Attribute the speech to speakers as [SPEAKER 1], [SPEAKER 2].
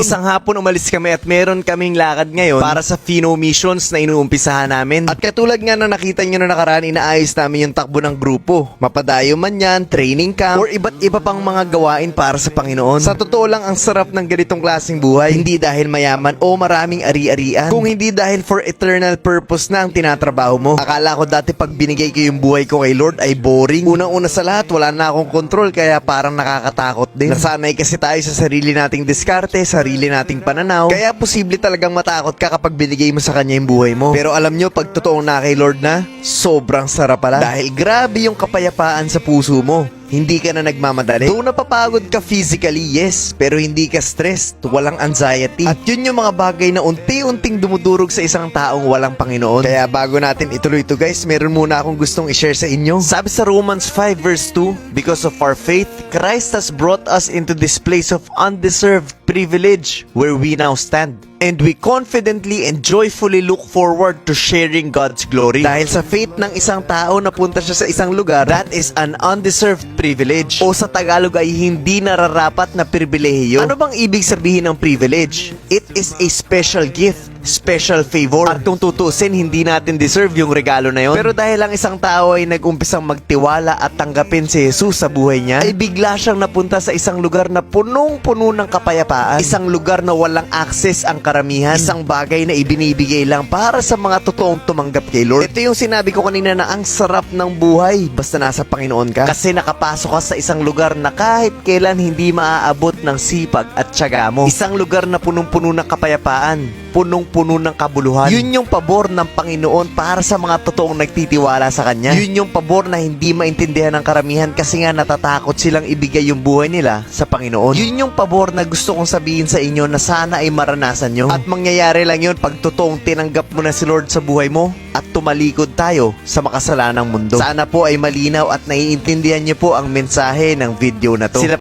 [SPEAKER 1] Isang hapon umalis kami at meron kaming lakad ngayon para sa Fino missions na inuumpisahan namin. At katulad nga na nakita nyo na nakaraan, inaayos namin yung takbo ng grupo. Mapadayo man yan, training camp, or iba't iba pang mga gawain para sa Panginoon. Sa totoo lang, ang sarap ng ganitong klaseng buhay. Hindi dahil mayaman o maraming ari-arian, kung hindi dahil for eternal purpose na ang tinatrabaho mo. Akala ko dati pag binigay ko yung buhay ko kay Lord ay boring. Unang-una sa lahat, wala na akong control kaya parang nakakatakot din. Nasanay kasi tayo sa sarili nating diskarte, sarili nating pananaw. Kaya posible talagang matakot ka kapag binigay mo sa kanya yung buhay mo. Pero alam nyo, pag totoong na kay Lord na, sobrang sarap pala. Dahil grabe yung kapayapaan sa puso mo. Hindi ka na nagmamadali. Though napapagod ka physically, yes, pero hindi ka stressed, walang anxiety. At yun yung mga bagay na unti-unting dumudurog sa isang taong walang Panginoon. Kaya bago natin ituloy ito guys, meron muna akong gustong i-share sa inyo. Sabi sa Romans 5 verse 2, because of our faith, Christ has brought us into this place of undeserved privilege where we now stand. And we confidently and joyfully look forward to sharing God's glory. Dahil sa faith ng isang tao na punta siya sa isang lugar, that is an undeserved privilege. O sa Tagalog ay hindi nararapat na pribilehiyo. Ano bang ibig sabihin ng privilege? It is a special gift, special favor. At kung tutusin, hindi natin deserve yung regalo na yon. Pero dahil ang isang tao ay nag-umpisang magtiwala at tanggapin si Jesus sa buhay niya, ay bigla siyang napunta sa isang lugar na punong-puno ng kapayapaan. Isang lugar na walang access ang karamihan. Isang bagay na ibinibigay lang para sa mga totoong tumanggap kay Lord. Ito yung sinabi ko kanina na ang sarap ng buhay basta nasa Panginoon ka. Kasi nakapasok ka sa isang lugar na kahit kailan hindi maaabot ng sipag at tiyaga mo. Isang lugar na punong-puno ng kapayapaan, punong-puno ng kabuluhan. Yun yung pabor ng Panginoon para sa mga totoong nagtitiwala sa Kanya. Yun yung pabor na hindi maintindihan ng karamihan kasi nga natatakot silang ibigay yung buhay nila sa Panginoon. Yun yung pabor na gusto kong sabihin sa inyo na sana ay maranasan nyo. At mangyayari lang yun pag totoong tinanggap mo na si Lord sa buhay mo at tumalikod tayo sa makasalanang mundo. Sana po ay malinaw at naiintindihan nyo po ang mensahe ng video na to. Sila